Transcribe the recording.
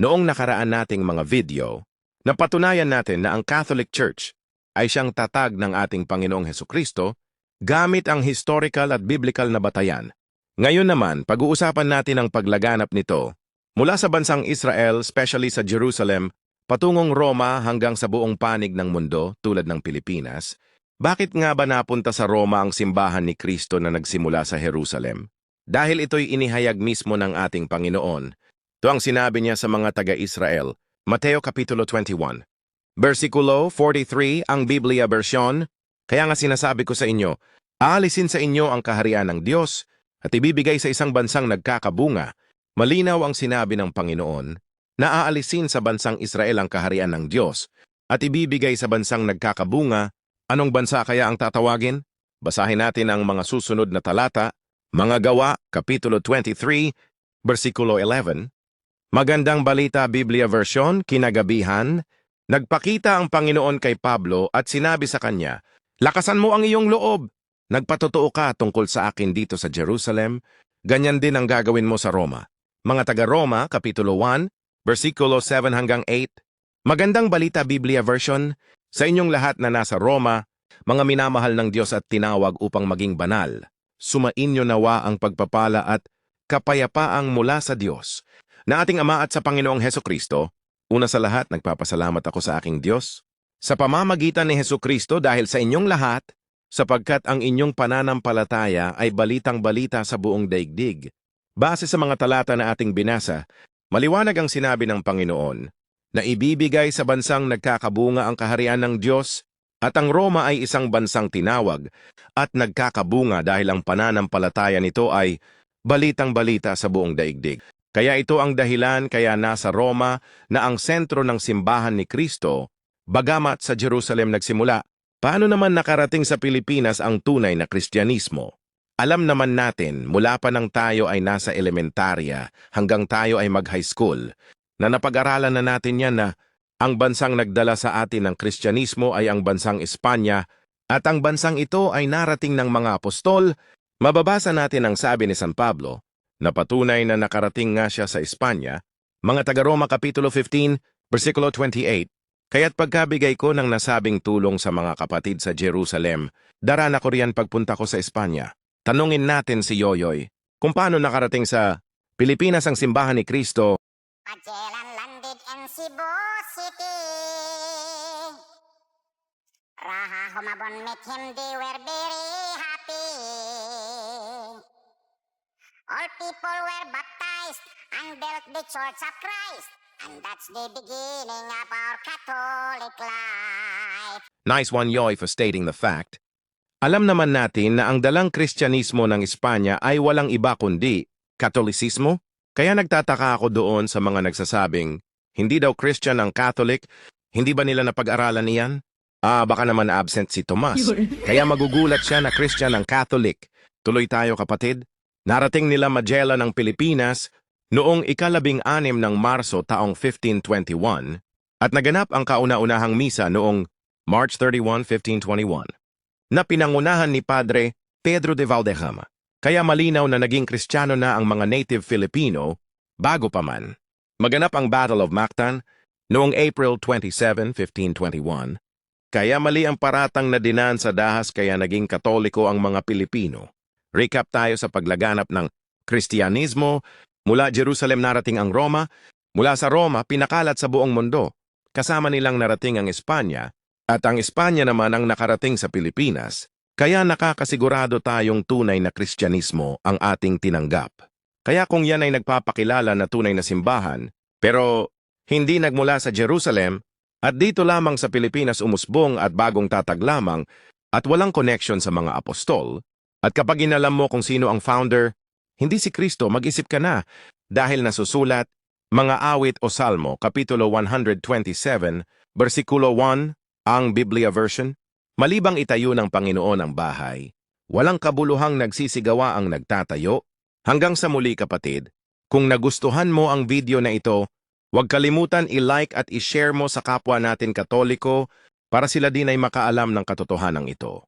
Noong nakaraan nating mga video, napatunayan natin na ang Catholic Church ay siyang tatag ng ating Panginoong Hesukristo gamit ang historical at biblical na batayan. Ngayon naman, pag-uusapan natin ang paglaganap nito mula sa bansang Israel, especially sa Jerusalem, patungong Roma hanggang sa buong panig ng mundo tulad ng Pilipinas. Bakit nga ba napunta sa Roma ang simbahan ni Kristo na nagsimula sa Jerusalem? Dahil ito'y inihayag mismo ng ating Panginoon. Ito ang sinabi niya sa mga taga-Israel, Mateo Kapitulo 21. Versikulo 43 ang Biblia version, kaya nga sinasabi ko sa inyo, aalisin sa inyo ang kaharian ng Diyos at ibibigay sa isang bansang nagkakabunga. Malinaw ang sinabi ng Panginoon na aalisin sa bansang Israel ang kaharian ng Diyos at ibibigay sa bansang nagkakabunga. Anong bansa kaya ang tatawagin? Basahin natin ang mga susunod na talata, Mga Gawa, Kapitulo 23, Versikulo 11. Magandang Balita Biblia Version, kinagabihan, nagpakita ang Panginoon kay Pablo at sinabi sa kanya, lakasan mo ang iyong loob. Nagpatotoo ka tungkol sa akin dito sa Jerusalem, ganyan din ang gagawin mo sa Roma. Mga taga-Roma, Kapitulo 1, Versikulo 7 hanggang 8. Magandang Balita Biblia Version, sa inyong lahat na nasa Roma, mga minamahal ng Diyos at tinawag upang maging banal, sumainyo nawa ang pagpapala at kapayapaang mula sa Diyos, na ating Ama at sa Panginoong Hesukristo. Una sa lahat, nagpapasalamat ako sa aking Diyos, sa pamamagitan ni Hesukristo dahil sa inyong lahat, sapagkat ang inyong pananampalataya ay balitang-balita sa buong daigdig. Base sa mga talata na ating binasa, maliwanag ang sinabi ng Panginoon na ibibigay sa bansang nagkakabunga ang kaharian ng Diyos at ang Roma ay isang bansang tinawag at nagkakabunga dahil ang pananampalataya nito ay balitang-balita sa buong daigdig. Kaya ito ang dahilan kaya nasa Roma na ang sentro ng simbahan ni Kristo, bagamat sa Jerusalem nagsimula. Paano naman nakarating sa Pilipinas ang tunay na Kristyanismo? Alam naman natin mula pa nang tayo ay nasa elementarya hanggang tayo ay mag-high school, na napag-aralan na natin yan na ang bansang nagdala sa atin ng Kristyanismo ay ang bansang Espanya at ang bansang ito ay narating ng mga apostol. Mababasa natin ang sabi ni San Pablo, na patunay na nakarating nga siya sa Espanya, mga taga-Roma Kapitulo 15, Versikulo 28, kaya't pagkabigay ko ng nasabing tulong sa mga kapatid sa Jerusalem, darana ko riyan pagpunta ko sa Espanya. Tanungin natin si Yoyoy, kung paano nakarating sa Pilipinas ang simbahan ni Kristo. Magellan landed in Cebu City. Raha Humabon met him, they were very happy. All people were baptized and built the Church of Christ. And that's the beginning of our Catholic life. Nice one, Yoy, for stating the fact. Alam naman natin na ang dalang Kristyanismo ng Espanya ay walang iba kundi Katolisismo. Kaya nagtataka ako doon sa mga nagsasabing, hindi daw Christian ang Catholic, hindi ba nila napag-aralan iyan? Baka naman absent si Tomas. Kaya magugulat siya na Christian ang Catholic. Tuloy tayo kapatid. Narating nila Magellan ng Pilipinas noong ika-16 ng Marso taong 1521 at naganap ang kauna-unahang misa noong March 31, 1521 na pinangunahan ni Padre Pedro de Valderrama. Kaya malinaw na naging Kristiyano na ang mga native Filipino bago pa man. Maganap ang Battle of Mactan noong April 27, 1521. Kaya mali ang paratang na dinaan sa dahas kaya naging Katoliko ang mga Pilipino. Recap tayo sa paglaganap ng Kristyanismo. Mula Jerusalem narating ang Roma. Mula sa Roma, pinakalat sa buong mundo. Kasama nilang narating ang Espanya. At ang Espanya naman ang nakarating sa Pilipinas. Kaya nakakasigurado tayong tunay na Kristyanismo ang ating tinanggap. Kaya kung yan ay nagpapakilala na tunay na simbahan, pero hindi nagmula sa Jerusalem, at dito lamang sa Pilipinas umusbong at bagong tatag lamang, at walang connection sa mga apostol, at kapag inalam mo kung sino ang founder, hindi si Kristo, mag-isip ka na, dahil nasusulat, mga awit o salmo, Kapitulo 127, Versikulo 1, ang Biblia version, malibang itayo ng Panginoon ang bahay, walang kabuluhang nagsisigawa ang nagtatayo. Hanggang sa muli kapatid, kung nagustuhan mo ang video na ito, huwag kalimutan i-like at i-share mo sa kapwa natin Katoliko para sila din ay makaalam ng katotohanan ito.